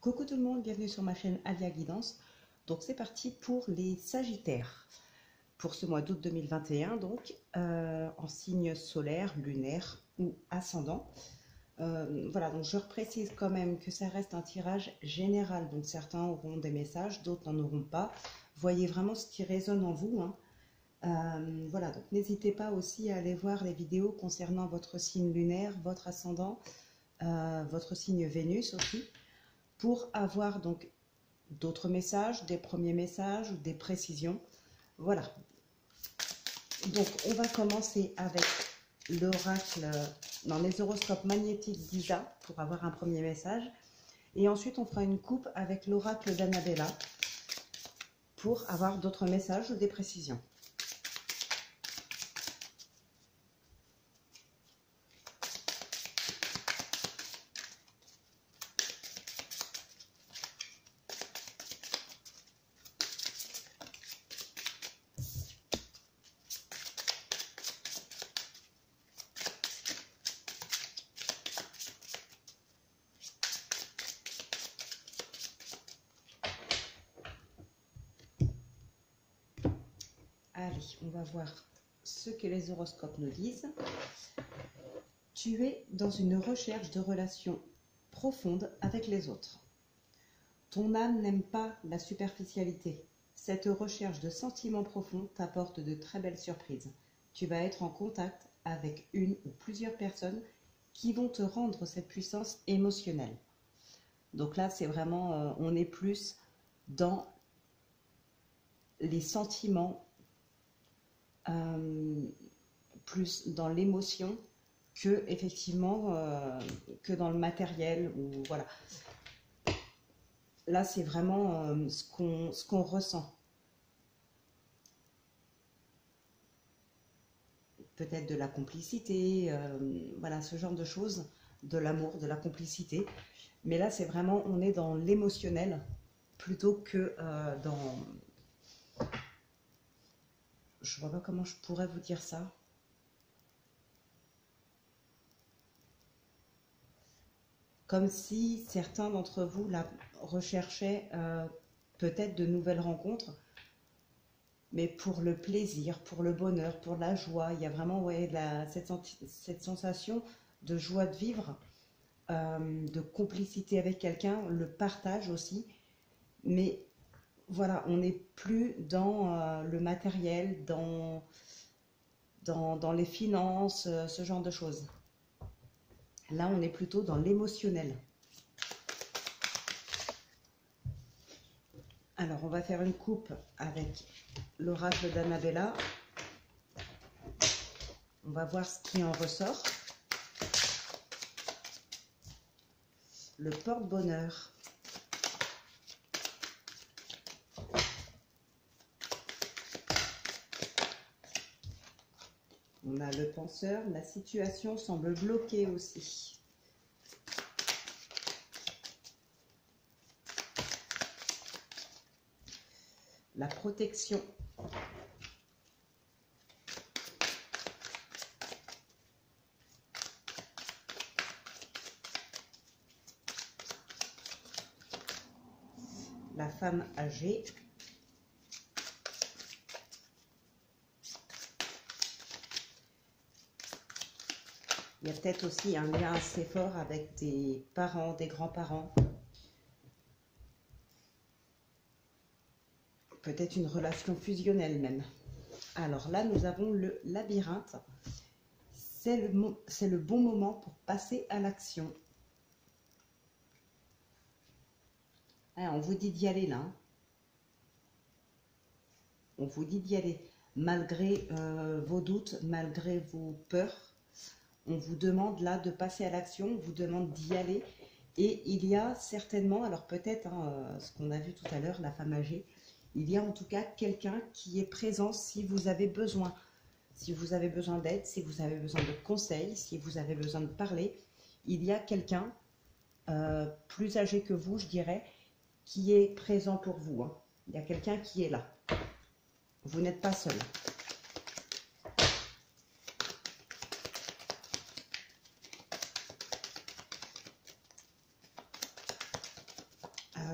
Coucou tout le monde, bienvenue sur ma chaîne Alia Guidance. Donc c'est parti pour les Sagittaires. Pour ce mois d'août 2021, donc en signe solaire, lunaire ou ascendant. Voilà, donc je reprécise quand même que ça reste un tirage général. Donc certains auront des messages, d'autres n'en auront pas. Voyez vraiment ce qui résonne en vous, hein. Voilà, donc n'hésitez pas aussi à aller voir les vidéos concernant votre signe lunaire, votre ascendant, votre signe Vénus aussi, pour avoir donc d'autres messages, des premiers messages ou des précisions. Voilà. Donc on va commencer avec l'oracle dans les horoscopes magnétiques d'Isa pour avoir un premier message. Et ensuite on fera une coupe avec l'oracle d'Annabella pour avoir d'autres messages ou des précisions. Allez, on va voir ce que les horoscopes nous disent. Tu es dans une recherche de relations profondes avec les autres. Ton âme n'aime pas la superficialité. Cette recherche de sentiments profonds t'apporte de très belles surprises. Tu vas être en contact avec une ou plusieurs personnes qui vont te rendre cette puissance émotionnelle. Donc là, c'est vraiment, on est plus dans les sentiments, plus dans l'émotion que effectivement que dans le matériel, ou voilà. Là c'est vraiment ce qu'on ressent, peut-être de la complicité, voilà, ce genre de choses, de l'amour, de la complicité, mais là c'est vraiment, on est dans l'émotionnel plutôt que dans, je vois pas comment je pourrais vous dire ça. Comme si certains d'entre vous là, recherchaient peut-être de nouvelles rencontres, mais pour le plaisir, pour le bonheur, pour la joie. Il y a vraiment cette sensation de joie de vivre, de complicité avec quelqu'un, le partage aussi. Mais voilà, on n'est plus dans le matériel, dans les finances, ce genre de choses. Là, on est plutôt dans l'émotionnel. Alors, on va faire une coupe avec l'oracle d'Annabella. On va voir ce qui en ressort. Le porte-bonheur. On a le penseur. La situation semble bloquée aussi. La protection. La femme âgée. Il y a peut-être aussi un lien assez fort avec des parents, des grands-parents. Peut-être une relation fusionnelle même. Alors là, nous avons le labyrinthe. C'est le bon moment pour passer à l'action. Ah, on vous dit d'y aller là. Hein. On vous dit d'y aller. Malgré vos doutes, malgré vos peurs, on vous demande là de passer à l'action, on vous demande d'y aller. Et il y a certainement, alors peut-être, hein, ce qu'on a vu tout à l'heure, la femme âgée, il y a en tout cas quelqu'un qui est présent si vous avez besoin. Si vous avez besoin d'aide, si vous avez besoin de conseils, si vous avez besoin de parler, il y a quelqu'un plus âgé que vous, je dirais, qui est présent pour vous. Hein. Il y a quelqu'un qui est là. Vous n'êtes pas seul.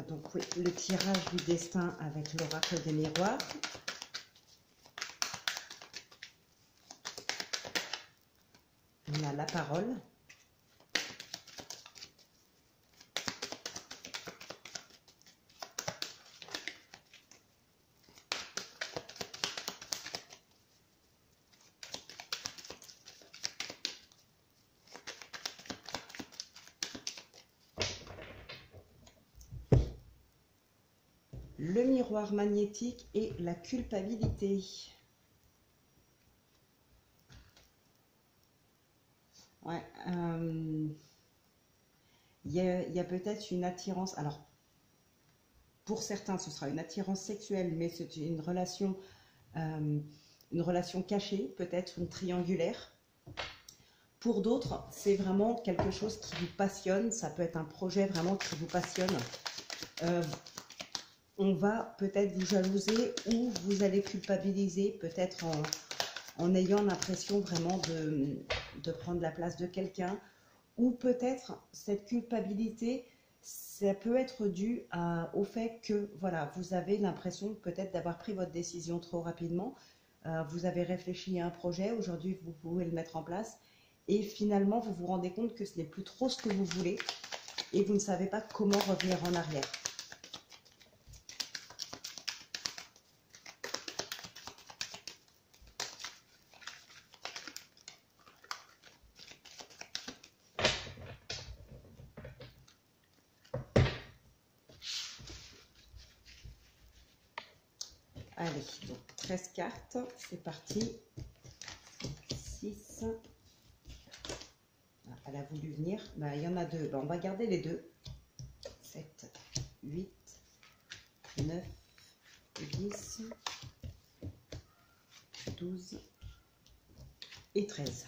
Donc oui, le tirage du destin avec l'oracle des miroirs. On a la parole. Le miroir magnétique et la culpabilité. Ouais, il y a peut-être une attirance. Alors, pour certains, ce sera une attirance sexuelle, mais c'est une relation cachée, peut-être une triangulaire. Pour d'autres, c'est vraiment quelque chose qui vous passionne. Ça peut être un projet vraiment qui vous passionne. On va peut-être vous jalouser ou vous allez culpabiliser, peut-être en ayant l'impression vraiment de prendre la place de quelqu'un. Ou peut-être cette culpabilité, ça peut être dû au fait que voilà, vous avez l'impression peut-être d'avoir pris votre décision trop rapidement. Vous avez réfléchi à un projet, aujourd'hui vous pouvez le mettre en place. Et finalement, vous vous rendez compte que ce n'est plus trop ce que vous voulez et vous ne savez pas comment revenir en arrière. Allez, donc 13 cartes, c'est parti. 6. Elle a voulu venir. Ben, il y en a deux. Ben, on va garder les deux. 7, 8, 9, 10, 12 et 13.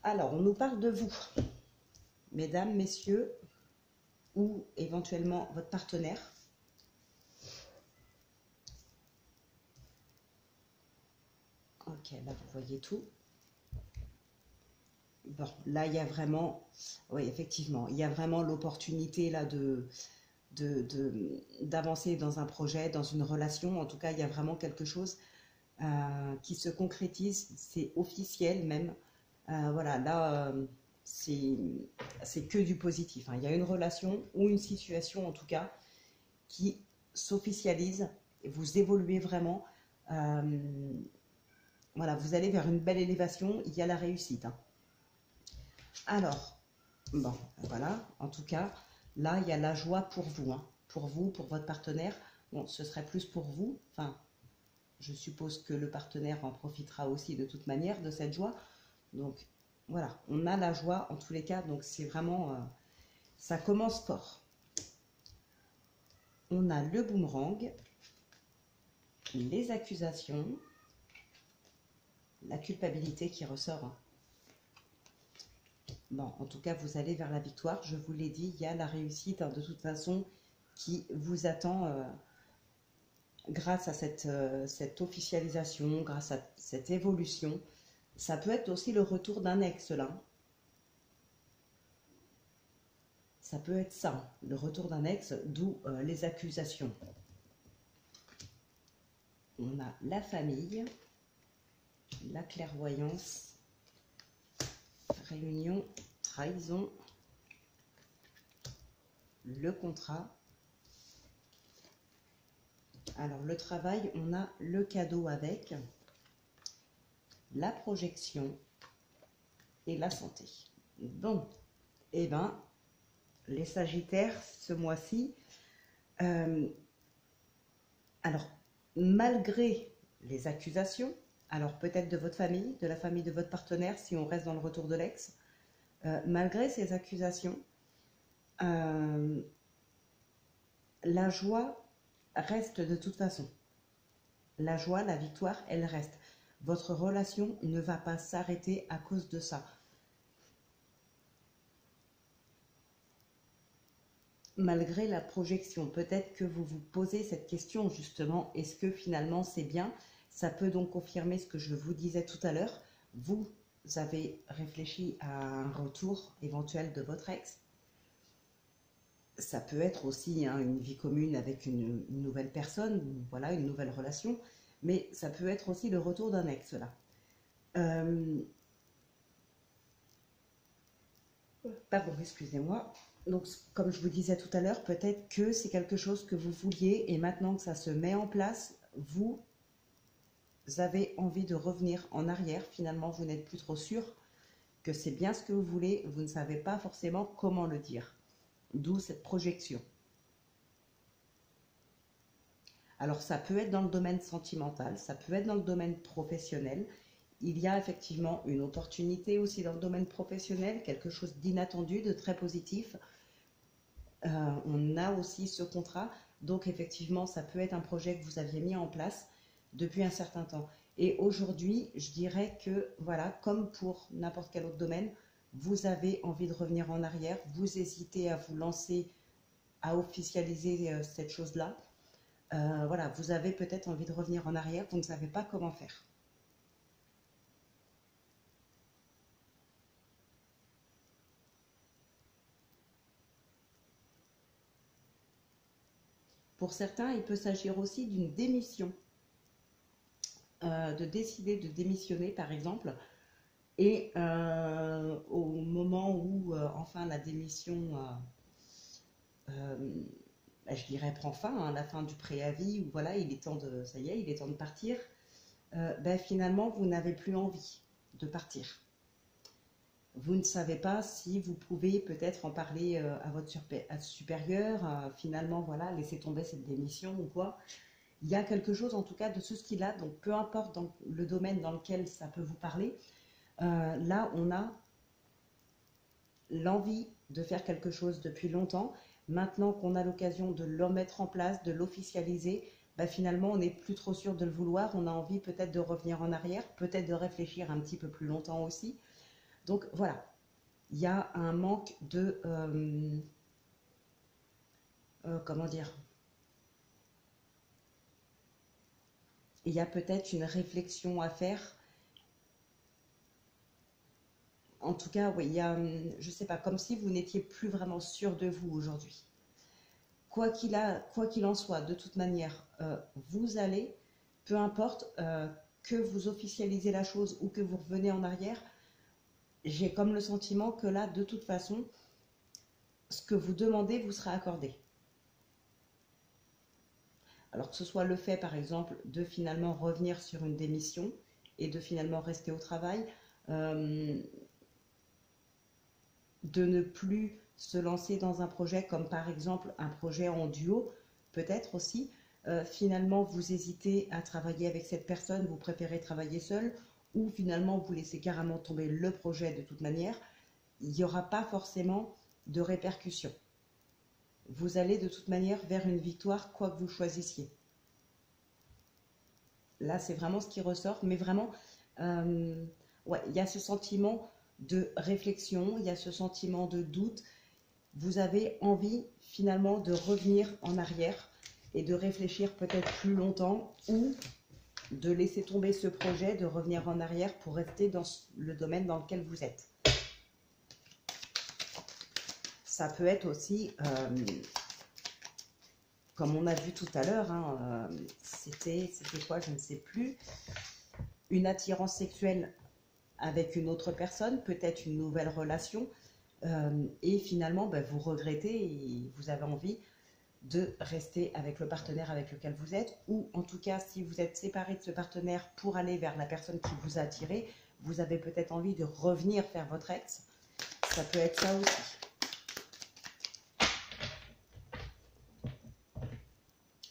Alors, on nous parle de vous, mesdames, messieurs, ou éventuellement votre partenaire. Ok, là vous voyez tout. Bon, là il y a vraiment, oui effectivement, il y a vraiment l'opportunité là d'avancer dans un projet, dans une relation. En tout cas, il y a vraiment quelque chose qui se concrétise, c'est officiel même. Voilà, là c'est que du positif, hein. Il y a une relation ou une situation en tout cas qui s'officialise et vous évoluez vraiment. Voilà, vous allez vers une belle élévation, il y a la réussite, hein. Alors, bon, voilà, en tout cas, là, il y a la joie pour vous, hein. Pour vous, pour votre partenaire. Bon, ce serait plus pour vous. Enfin, je suppose que le partenaire en profitera aussi de toute manière de cette joie. Donc, voilà, on a la joie en tous les cas. Donc, c'est vraiment, ça commence fort. On a le boomerang, les accusations, la culpabilité qui ressort, hein. Bon, en tout cas, vous allez vers la victoire. Je vous l'ai dit, il y a la réussite, hein, de toute façon qui vous attend grâce à cette officialisation, grâce à cette évolution. Ça peut être aussi le retour d'un ex, là. Ça peut être ça, le retour d'un ex, d'où les accusations. On a la famille, la clairvoyance, réunion, trahison, le contrat. Alors le travail, on a le cadeau avec, la projection et la santé. Bon, et ben les Sagittaires ce mois-ci, alors malgré les accusations, alors peut-être de votre famille, de la famille de votre partenaire, si on reste dans le retour de l'ex, malgré ces accusations, la joie reste de toute façon. La joie, la victoire, elle reste. Votre relation ne va pas s'arrêter à cause de ça. Malgré la projection, peut-être que vous vous posez cette question justement, est-ce que finalement c'est bien? Ça peut donc confirmer ce que je vous disais tout à l'heure. Vous avez réfléchi à un retour éventuel de votre ex. Ça peut être aussi hein, une vie commune avec une nouvelle personne, voilà, une nouvelle relation, mais ça peut être aussi le retour d'un ex là. Pardon, excusez-moi. Donc, comme je vous disais tout à l'heure, peut-être que c'est quelque chose que vous vouliez et maintenant que ça se met en place, vous avez envie de revenir en arrière. Finalement, vous n'êtes plus trop sûr que c'est bien ce que vous voulez. Vous ne savez pas forcément comment le dire. D'où cette projection. Alors, ça peut être dans le domaine sentimental, ça peut être dans le domaine professionnel. Il y a effectivement une opportunité aussi dans le domaine professionnel, quelque chose d'inattendu, de très positif. On a aussi ce contrat, donc effectivement, ça peut être un projet que vous aviez mis en place depuis un certain temps. Et aujourd'hui, je dirais que, voilà, comme pour n'importe quel autre domaine, vous avez envie de revenir en arrière, vous hésitez à vous lancer, à officialiser cette chose-là. Voilà, vous avez peut-être envie de revenir en arrière, vous ne savez pas comment faire. Pour certains, il peut s'agir aussi d'une démission, de décider de démissionner par exemple, et au moment où enfin la démission, je dirais, prend fin, hein, la fin du préavis, où voilà, il est temps de, ça y est, il est temps de partir, finalement vous n'avez plus envie de partir. Vous ne savez pas si vous pouvez peut-être en parler à votre supérieur, finalement, voilà, laisser tomber cette démission ou quoi. Il y a quelque chose, en tout cas, de ce style-là, donc peu importe dans le domaine dans lequel ça peut vous parler, là, on a l'envie de faire quelque chose depuis longtemps. Maintenant qu'on a l'occasion de le mettre en place, de l'officialiser, finalement, on n'est plus trop sûr de le vouloir. On a envie peut-être de revenir en arrière, peut-être de réfléchir un petit peu plus longtemps aussi. Donc voilà, il y a un manque de... comment dire? Il y a peut-être une réflexion à faire. En tout cas, oui, il y a, je ne sais pas, comme si vous n'étiez plus vraiment sûr de vous aujourd'hui. Quoi qu'il en soit, de toute manière, vous allez, peu importe que vous officialisez la chose ou que vous revenez en arrière, j'ai comme le sentiment que là, de toute façon, ce que vous demandez vous sera accordé. Alors que ce soit le fait, par exemple, de finalement revenir sur une démission et de finalement rester au travail, de ne plus se lancer dans un projet comme par exemple un projet en duo, peut-être aussi. Finalement, vous hésitez à travailler avec cette personne, vous préférez travailler seul, ou finalement vous laissez carrément tomber le projet de toute manière. Il n'y aura pas forcément de répercussions. Vous allez de toute manière vers une victoire, quoi que vous choisissiez. Là, c'est vraiment ce qui ressort, mais vraiment, ouais, il y a ce sentiment de réflexion, il y a ce sentiment de doute. Vous avez envie finalement de revenir en arrière et de réfléchir peut-être plus longtemps ou de laisser tomber ce projet, de revenir en arrière pour rester dans le domaine dans lequel vous êtes. Ça peut être aussi, comme on a vu tout à l'heure, hein, c'était quoi, je ne sais plus, une attirance sexuelle avec une autre personne, peut-être une nouvelle relation, et finalement vous regrettez et vous avez envie de rester avec le partenaire avec lequel vous êtes, ou en tout cas si vous êtes séparé de ce partenaire pour aller vers la personne qui vous a attiré, vous avez peut-être envie de revenir vers votre ex. Ça peut être ça aussi.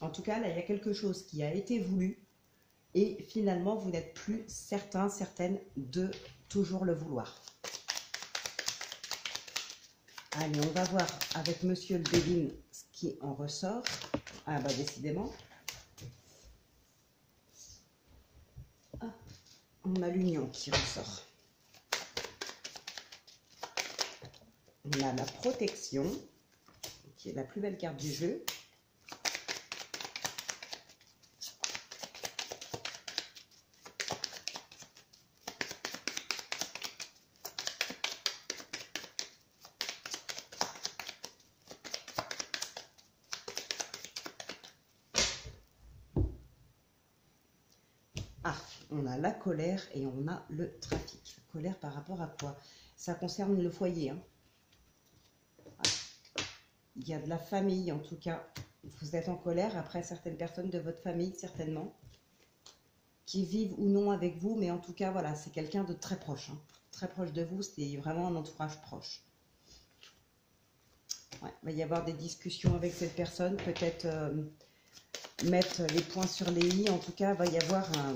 En tout cas, là, il y a quelque chose qui a été voulu et finalement, vous n'êtes plus certain, certaine de toujours le vouloir. Allez, on va voir avec Monsieur le Béline ce qui en ressort. Ah bah décidément. Ah, on a l'union qui ressort. On a la protection, qui est la plus belle carte du jeu. On a la colère et on a le trafic. Colère par rapport à quoi? Ça concerne le foyer. Hein. Il y a de la famille, en tout cas. Vous êtes en colère après certaines personnes de votre famille, certainement, qui vivent ou non avec vous. Mais en tout cas, voilà, c'est quelqu'un de très proche. Hein. Très proche de vous, c'est vraiment un entourage proche. Ouais, il va y avoir des discussions avec cette personne. Peut-être mettre les points sur les i. En tout cas, il va y avoir un...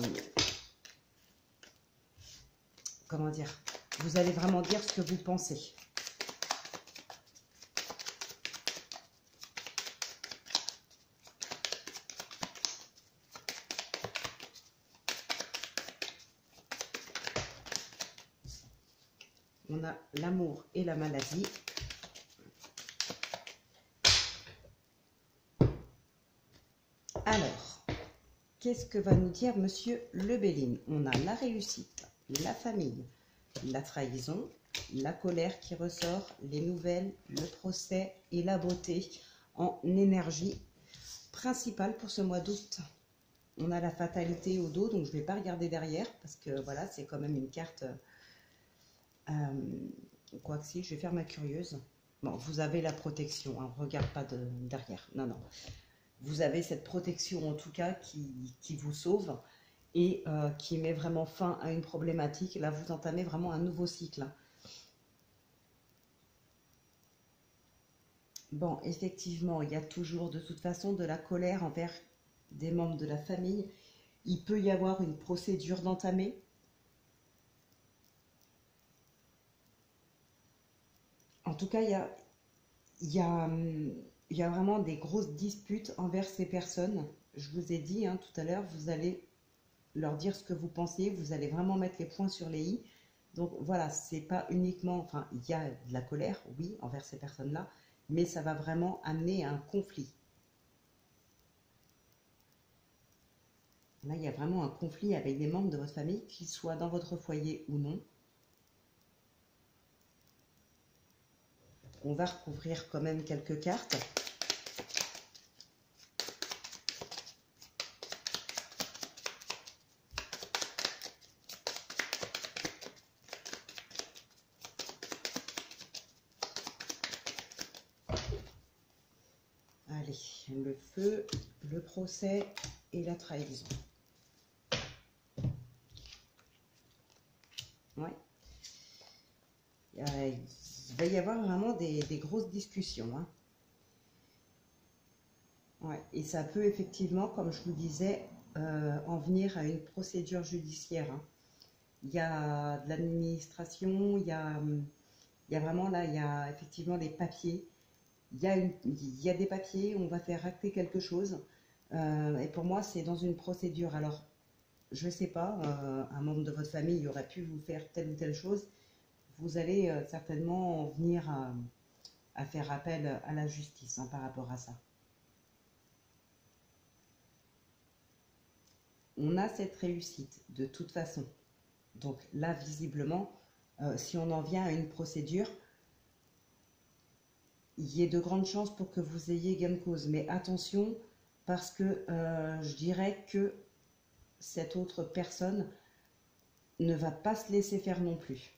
Comment dire? Vous allez vraiment dire ce que vous pensez. On a l'amour et la maladie. Alors, qu'est-ce que va nous dire Monsieur Le Béline? On a la réussite, la famille, la trahison, la colère qui ressort, les nouvelles, le procès et la beauté en énergie principale pour ce mois d'août. On a la fatalité au dos, donc je ne vais pas regarder derrière parce que voilà, c'est quand même une carte... quoi que si, je vais faire ma curieuse. Bon, vous avez la protection, hein, regarde pas derrière. Non, non. Vous avez cette protection en tout cas qui vous sauve et qui met vraiment fin à une problématique. Là, vous entamez vraiment un nouveau cycle. Hein. Bon, effectivement, il y a toujours de toute façon de la colère envers des membres de la famille. Il peut y avoir une procédure d'entamer. En tout cas, il y a vraiment des grosses disputes envers ces personnes. Je vous ai dit hein, tout à l'heure, vous allez leur dire ce que vous pensez, vous allez vraiment mettre les points sur les i. Donc voilà, c'est pas uniquement, enfin, il y a de la colère, oui, envers ces personnes-là, mais ça va vraiment amener à un conflit. Là, il y a vraiment un conflit avec des membres de votre famille, qu'ils soient dans votre foyer ou non. On va recouvrir quand même quelques cartes. Allez, le feu, le procès et la trahison. Ouais. Il va y avoir vraiment des grosses discussions. Hein. Ouais. Et ça peut effectivement, comme je vous disais, en venir à une procédure judiciaire. Hein. Il y a de l'administration, il y a vraiment là, il y a effectivement des papiers. Il y a des papiers, on va faire acter quelque chose. Et pour moi, c'est dans une procédure. Alors, je ne sais pas, un membre de votre famille aurait pu vous faire telle ou telle chose. Vous allez certainement en venir à faire appel à la justice hein, par rapport à ça. On a cette réussite de toute façon. Donc là, visiblement, si on en vient à une procédure, il y a de grandes chances pour que vous ayez gain de cause. Mais attention, parce que je dirais que cette autre personne ne va pas se laisser faire non plus.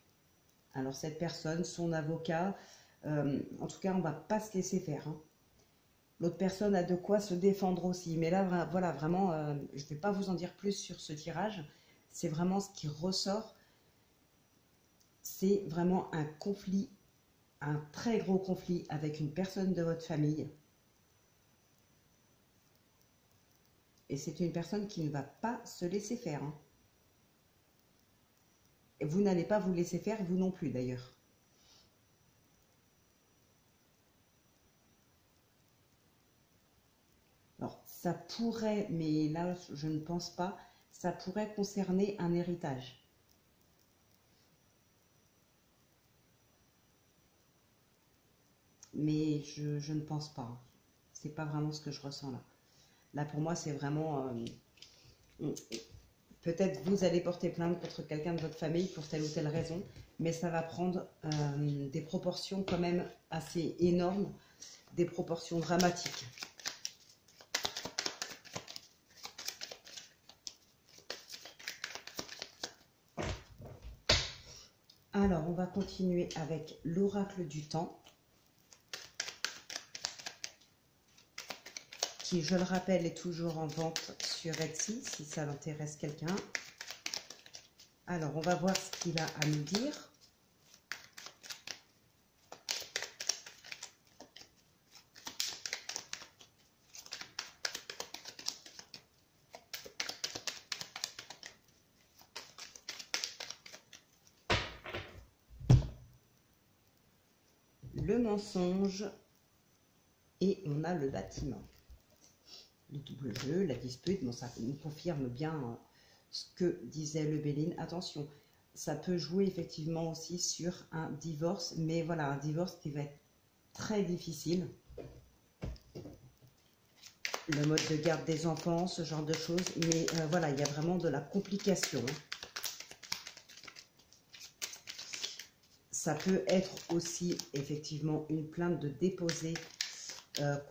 Alors cette personne, son avocat, en tout cas, on ne va pas se laisser faire. Hein. L'autre personne a de quoi se défendre aussi. Mais là, voilà, vraiment, je ne vais pas vous en dire plus sur ce tirage. C'est vraiment ce qui ressort. C'est vraiment un conflit, un très gros conflit avec une personne de votre famille. Et c'est une personne qui ne va pas se laisser faire. Hein. Et vous n'allez pas vous laisser faire, vous non plus d'ailleurs. Alors, ça pourrait, mais là, je ne pense pas, ça pourrait concerner un héritage. Mais je ne pense pas. C'est pas vraiment ce que je ressens là. Là, pour moi, c'est vraiment... peut-être vous allez porter plainte contre quelqu'un de votre famille pour telle ou telle raison, mais ça va prendre des proportions quand même assez énormes, des proportions dramatiques. Alors, on va continuer avec l'oracle du temps, qui, je le rappelle, est toujours en vente sur Etsy, si ça l'intéresse quelqu'un. Alors, on va voir ce qu'il a à nous dire. Le mensonge et on a le bâtiment. Le double jeu, la dispute, bon, ça nous confirme bien ce que disait le Béline. Attention, ça peut jouer effectivement aussi sur un divorce, mais voilà, un divorce qui va être très difficile. Le mode de garde des enfants, ce genre de choses, mais voilà, il y a vraiment de la complication. Ça peut être aussi effectivement une plainte de déposer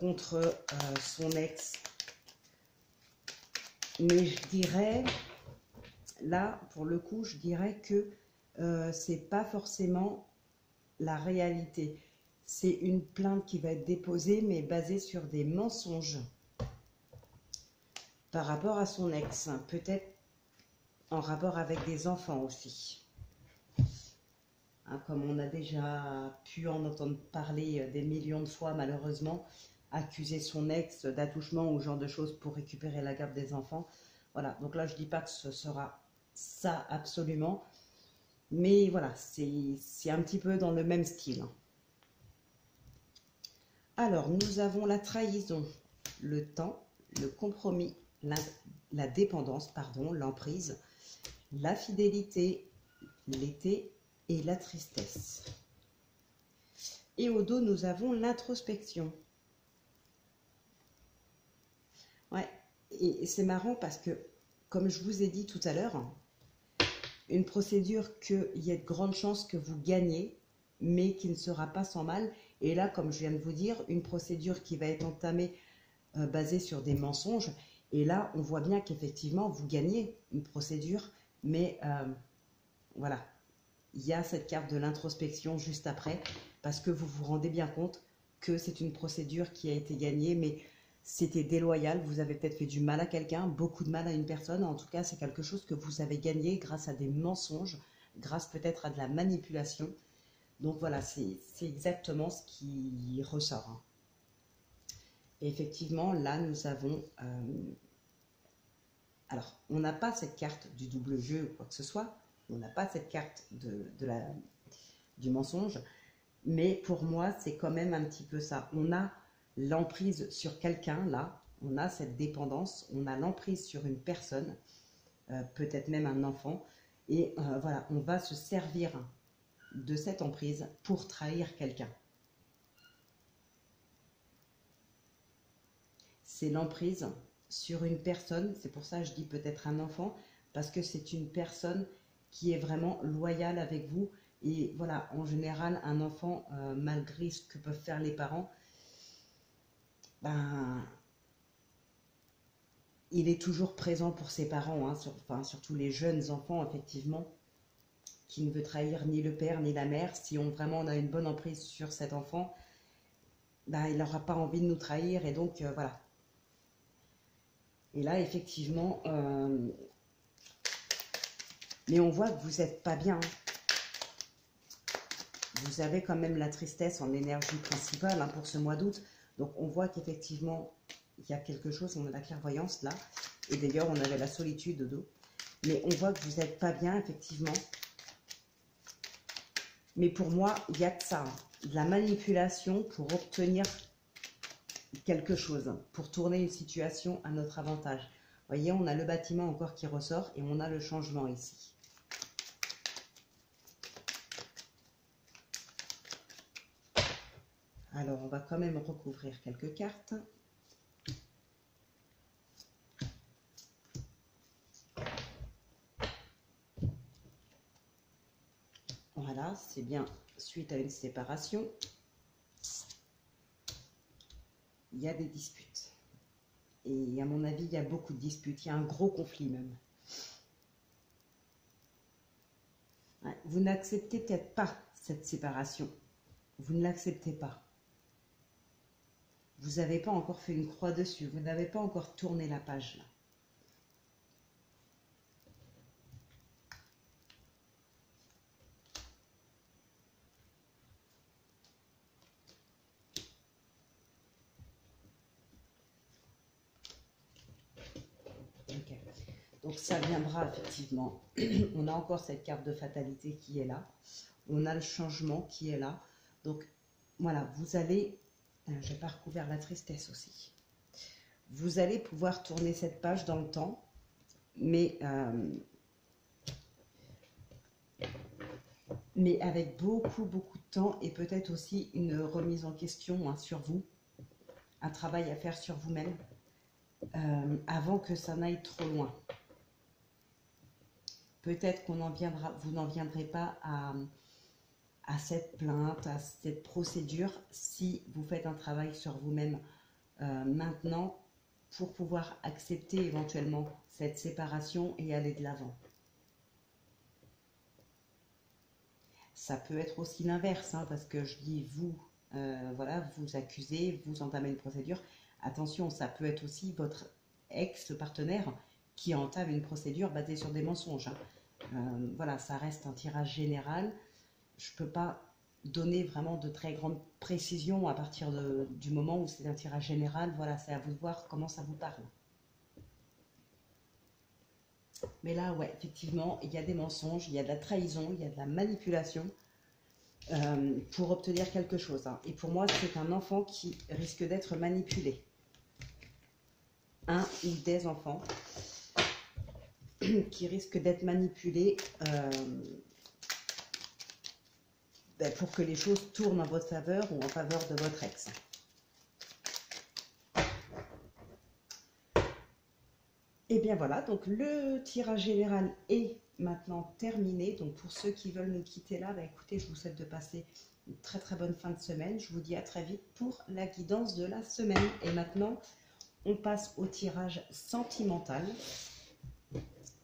contre son ex. Mais je dirais, là, pour le coup, je dirais que c'est pas forcément la réalité. C'est une plainte qui va être déposée, mais basée sur des mensonges par rapport à son ex. Peut-être en rapport avec des enfants aussi. Hein, comme on a déjà pu en entendre parler des millions de fois, malheureusement, accuser son ex d'attouchement ou ce genre de choses pour récupérer la garde des enfants. Voilà, donc là, je ne dis pas que ce sera ça absolument, mais voilà, c'est un petit peu dans le même style. Alors, nous avons la trahison, le temps, le compromis, la dépendance, pardon, l'emprise, la fidélité, l'été et la tristesse. Et au dos, nous avons l'introspection. Ouais, et c'est marrant parce que, comme je vous ai dit tout à l'heure, une procédure qu'il y a de grandes chances que vous gagnez, mais qui ne sera pas sans mal. Et là, comme je viens de vous dire, une procédure qui va être entamée basée sur des mensonges. Et là, on voit bien qu'effectivement, vous gagnez une procédure, mais voilà, il y a cette carte de l'introspection juste après, parce que vous vous rendez bien compte que c'est une procédure qui a été gagnée, mais c'était déloyal, vous avez peut-être fait du mal à quelqu'un, beaucoup de mal à une personne, en tout cas c'est quelque chose que vous avez gagné grâce à des mensonges, grâce peut-être à de la manipulation. Donc voilà, c'est exactement ce qui ressort. Hein. Et effectivement, là nous avons... alors, on n'a pas cette carte du double jeu ou quoi que ce soit, on n'a pas cette carte du mensonge, mais pour moi c'est quand même un petit peu ça. On a l'emprise sur quelqu'un, là, on a cette dépendance, on a l'emprise sur une personne, peut-être même un enfant, et voilà, on va se servir de cette emprise pour trahir quelqu'un. C'est l'emprise sur une personne, c'est pour ça que je dis peut-être un enfant, parce que c'est une personne qui est vraiment loyale avec vous, et voilà, en général, un enfant, malgré ce que peuvent faire les parents, ben, il est toujours présent pour ses parents, hein, surtout les jeunes enfants, effectivement, qui ne veut trahir ni le père ni la mère. Si vraiment on a une bonne emprise sur cet enfant, ben, il n'aura pas envie de nous trahir, et donc voilà. Et là, effectivement, mais on voit que vous n'êtes pas bien. Vous avez quand même la tristesse en énergie principale pour ce mois d'août. Donc on voit qu'effectivement, il y a quelque chose, on a la clairvoyance là. Et d'ailleurs, on avait la solitude au dos. Mais on voit que vous n'êtes pas bien, effectivement. Mais pour moi, il y a que ça. De la manipulation pour obtenir quelque chose, pour tourner une situation à notre avantage. Vous voyez, on a le bâtiment encore qui ressort et on a le changement ici. Alors, on va quand même recouvrir quelques cartes. Voilà, c'est bien suite à une séparation. Il y a des disputes. Et à mon avis, il y a beaucoup de disputes. Il y a un gros conflit même. Ouais, vous n'acceptez peut-être pas cette séparation. Vous ne l'acceptez pas. Vous n'avez pas encore fait une croix dessus. Vous n'avez pas encore tourné la page là. Okay. Donc ça viendra effectivement. On a encore cette carte de fatalité qui est là. On a le changement qui est là. Donc voilà, vous allez... J'ai pas recouvert la tristesse aussi. Vous allez pouvoir tourner cette page dans le temps, mais avec beaucoup de temps et peut-être aussi une remise en question sur vous, un travail à faire sur vous-même avant que ça n'aille trop loin. Peut-être qu'on en viendra, vous n'en viendrez pas à cette plainte, à cette procédure, si vous faites un travail sur vous-même maintenant pour pouvoir accepter éventuellement cette séparation et aller de l'avant. Ça peut être aussi l'inverse, hein, parce que je dis vous, voilà, vous accusez, vous entamez une procédure. Attention, ça peut être aussi votre ex-partenaire qui entame une procédure basée sur des mensonges. Voilà, ça reste un tirage général. Je ne peux pas donner vraiment de très grandes précisions à partir du moment où c'est un tirage général. Voilà, c'est à vous de voir comment ça vous parle. Mais là, ouais, effectivement, il y a des mensonges, il y a de la trahison, il y a de la manipulation pour obtenir quelque chose. Hein. Et pour moi, c'est un enfant qui risque d'être manipulé. Un ou des enfants qui risquent d'être manipulés pour que les choses tournent en votre faveur ou en faveur de votre ex. Et bien voilà, donc le tirage général est maintenant terminé. Donc pour ceux qui veulent nous quitter là, écoutez, je vous souhaite de passer une très bonne fin de semaine. Je vous dis à très vite pour la guidance de la semaine. Et maintenant, on passe au tirage sentimental.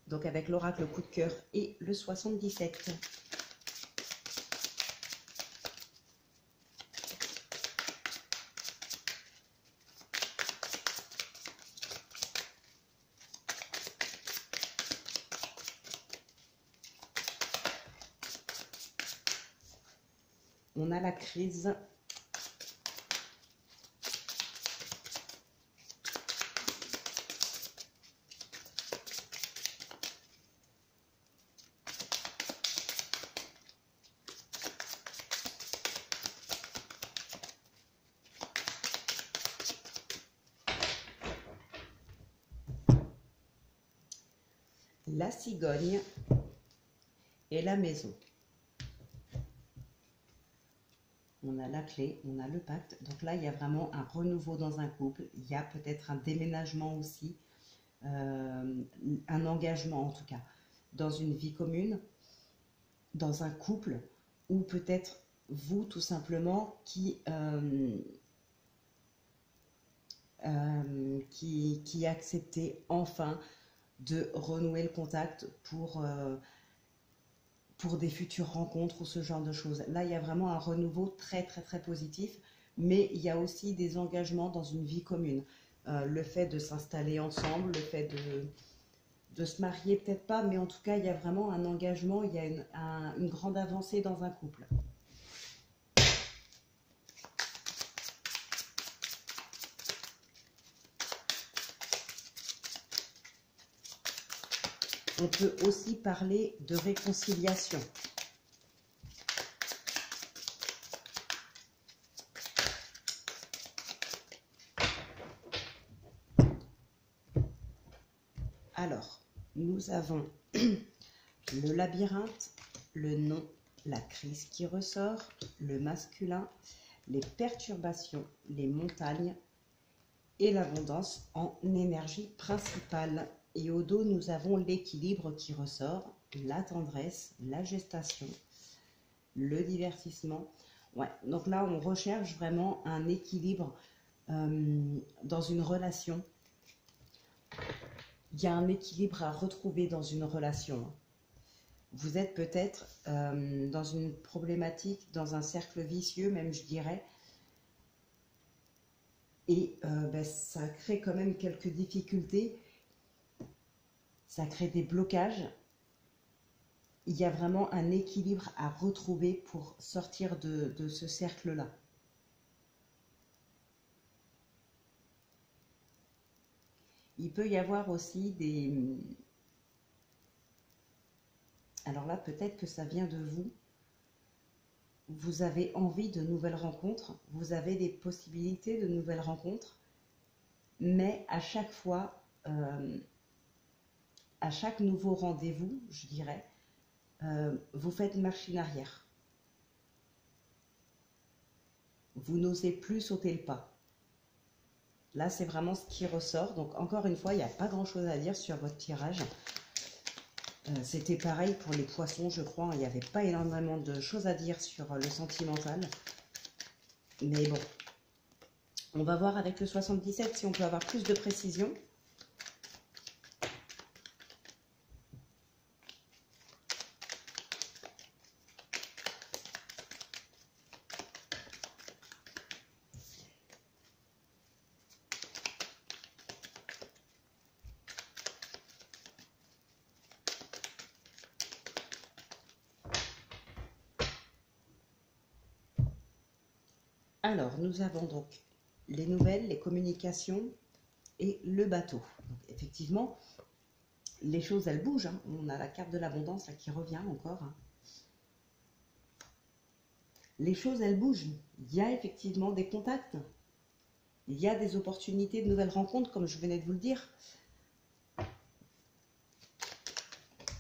Donc avec l'oracle coup de cœur et le 77. On a la crise. La cigogne et la maison. On a la clé, on a le pacte. Donc là, il y a vraiment un renouveau dans un couple. Il y a peut-être un déménagement aussi, un engagement en tout cas, dans une vie commune, dans un couple, ou peut-être vous tout simplement qui acceptez enfin de renouer le contact pour des futures rencontres ou ce genre de choses. Là, il y a vraiment un renouveau très positif, mais il y a aussi des engagements dans une vie commune. Le fait de s'installer ensemble, le fait de se marier, peut-être pas, mais en tout cas, il y a vraiment un engagement, il y a une grande avancée dans un couple. On peut aussi parler de réconciliation. Alors, nous avons le labyrinthe, le nom, la crise qui ressort, le masculin, les perturbations, les montagnes et l'abondance en énergie principale. Et au dos, nous avons l'équilibre qui ressort, la tendresse, la gestation, le divertissement. Ouais, donc là, on recherche vraiment un équilibre dans une relation. Il y a un équilibre à retrouver dans une relation. vous êtes peut-être dans une problématique, dans un cercle vicieux même, je dirais. Et ça crée quand même quelques difficultés, ça crée des blocages. Il y a vraiment un équilibre à retrouver pour sortir de ce cercle-là. Il peut y avoir aussi des... Alors là, peut-être que ça vient de vous. Vous avez envie de nouvelles rencontres, vous avez des possibilités de nouvelles rencontres, mais à chaque fois, à chaque nouveau rendez-vous, je dirais, vous faites machine arrière. Vous n'osez plus sauter le pas. Là, c'est vraiment ce qui ressort. Donc, encore une fois, il n'y a pas grand-chose à dire sur votre tirage. C'était pareil pour les poissons, je crois. Il n'y avait pas énormément de choses à dire sur le sentimental. Mais bon, on va voir avec le 77 si on peut avoir plus de précision. Alors, nous avons donc les nouvelles, les communications et le bateau. Donc, effectivement, les choses, elles bougent. Hein. On a la carte de l'abondance qui revient encore. Hein. Les choses, elles bougent. Il y a effectivement des contacts. Il y a des opportunités de nouvelles rencontres, comme je venais de vous le dire.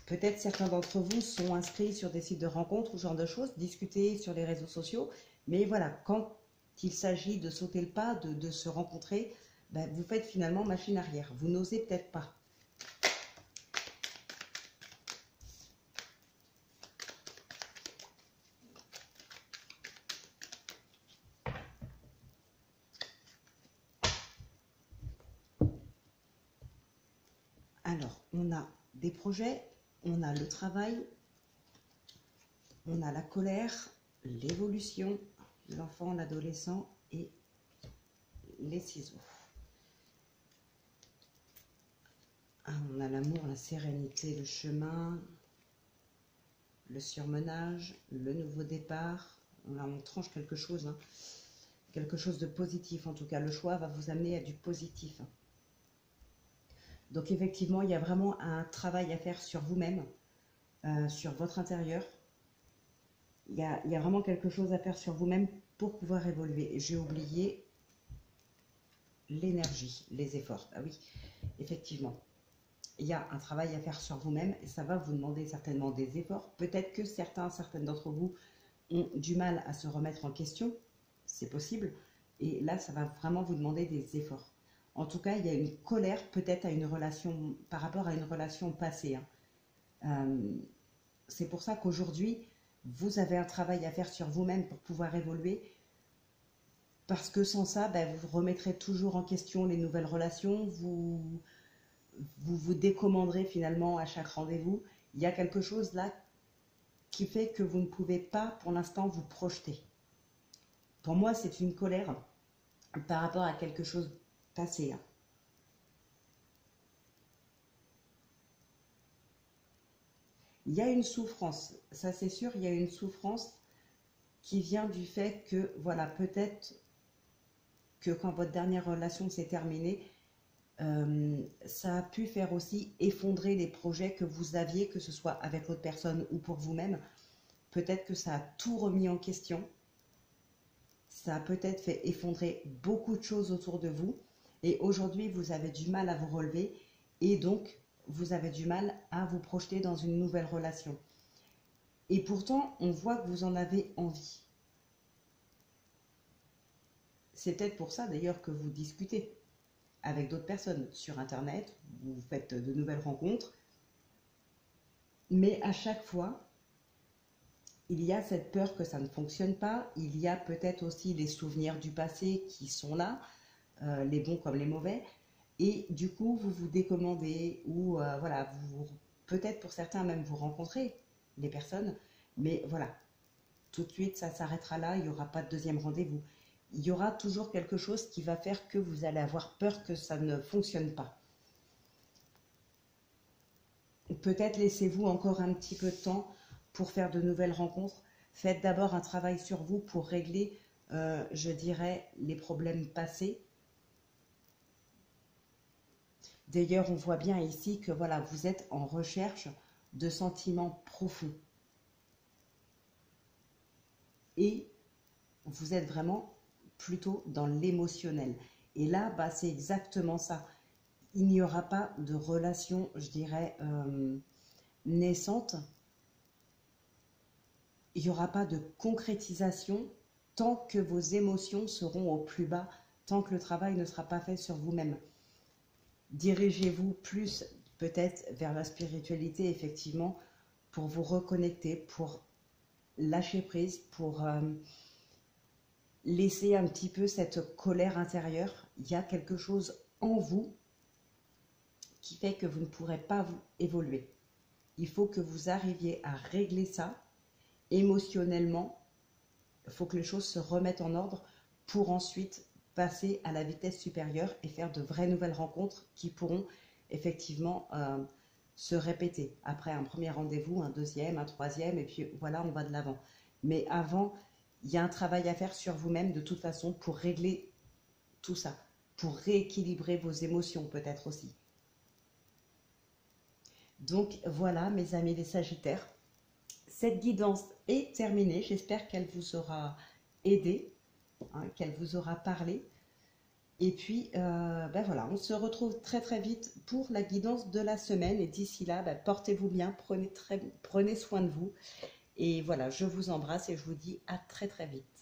Peut-être certains d'entre vous sont inscrits sur des sites de rencontres ou ce genre de choses, discuter sur les réseaux sociaux. Mais voilà, quand il s'agit de sauter le pas, de se rencontrer, ben, vous faites finalement machine arrière. Vous n'osez peut-être pas. Alors, on a des projets, on a le travail, on a la colère, l'évolution, l'enfant, l'adolescent et les ciseaux. Ah, on a l'amour, la sérénité, le chemin, le surmenage, le nouveau départ. Là, on tranche quelque chose, hein. Quelque chose de positif. En tout cas, le choix va vous amener à du positif. Donc effectivement, il y a vraiment un travail à faire sur vous-même, sur votre intérieur. Il y a vraiment quelque chose à faire sur vous-même pour pouvoir évoluer. J'ai oublié l'énergie, les efforts. Ah oui, effectivement. Il y a un travail à faire sur vous-même et ça va vous demander certainement des efforts. Peut-être que certaines d'entre vous ont du mal à se remettre en question. C'est possible. Et là, ça va vraiment vous demander des efforts. En tout cas, il y a une colère peut-être à une relation, par rapport à une relation passée. Hein. C'est pour ça qu'aujourd'hui, vous avez un travail à faire sur vous-même pour pouvoir évoluer. Parce que sans ça, ben, vous remettrez toujours en question les nouvelles relations, vous décommanderez finalement à chaque rendez-vous. Il y a quelque chose là qui fait que vous ne pouvez pas pour l'instant vous projeter. Pour moi, c'est une colère par rapport à quelque chose passé. Hein. Il y a une souffrance, ça c'est sûr, il y a une souffrance qui vient du fait que, voilà, peut-être que quand votre dernière relation s'est terminée, ça a pu faire aussi effondrer les projets que vous aviez, que ce soit avec l'autre personne ou pour vous-même. Peut-être que ça a tout remis en question. Ça a peut-être fait effondrer beaucoup de choses autour de vous. Et aujourd'hui, vous avez du mal à vous relever. Et donc, vous avez du mal à vous projeter dans une nouvelle relation. Et pourtant, on voit que vous en avez envie. C'est peut-être pour ça d'ailleurs que vous discutez avec d'autres personnes sur Internet, vous faites de nouvelles rencontres, mais à chaque fois, il y a cette peur que ça ne fonctionne pas, il y a peut-être aussi les souvenirs du passé qui sont là, les bons comme les mauvais, et du coup, vous vous décommandez, ou voilà, peut-être pour certains même vous rencontrez les personnes. Mais voilà, tout de suite, ça s'arrêtera là, il n'y aura pas de deuxième rendez-vous. Il y aura toujours quelque chose qui va faire que vous allez avoir peur que ça ne fonctionne pas. Peut-être laissez-vous encore un petit peu de temps pour faire de nouvelles rencontres. Faites d'abord un travail sur vous pour régler, je dirais, les problèmes passés. D'ailleurs, on voit bien ici que voilà, vous êtes en recherche de sentiments profonds. Et vous êtes vraiment plutôt dans l'émotionnel. Et là, bah, c'est exactement ça. Il n'y aura pas de relation, je dirais, naissante. Il n'y aura pas de concrétisation tant que vos émotions seront au plus bas, tant que le travail ne sera pas fait sur vous-même. Dirigez-vous plus peut-être vers la spiritualité, effectivement, pour vous reconnecter, pour lâcher prise, pour laisser un petit peu cette colère intérieure. Il y a quelque chose en vous qui fait que vous ne pourrez pas vous évoluer. Il faut que vous arriviez à régler ça émotionnellement. Il faut que les choses se remettent en ordre pour ensuite passer à la vitesse supérieure et faire de vraies nouvelles rencontres qui pourront effectivement se répéter. Après un premier rendez-vous, un deuxième, un troisième, et puis voilà, on va de l'avant. Mais avant, il y a un travail à faire sur vous-même de toute façon pour régler tout ça, pour rééquilibrer vos émotions peut-être aussi. Donc voilà mes amis les Sagittaires, cette guidance est terminée, j'espère qu'elle vous aura aidé, hein, qu'elle vous aura parlé. Et puis ben voilà, on se retrouve très très vite pour la guidance de la semaine et d'ici là, ben, portez-vous bien, prenez soin de vous et voilà, je vous embrasse et je vous dis à très très vite.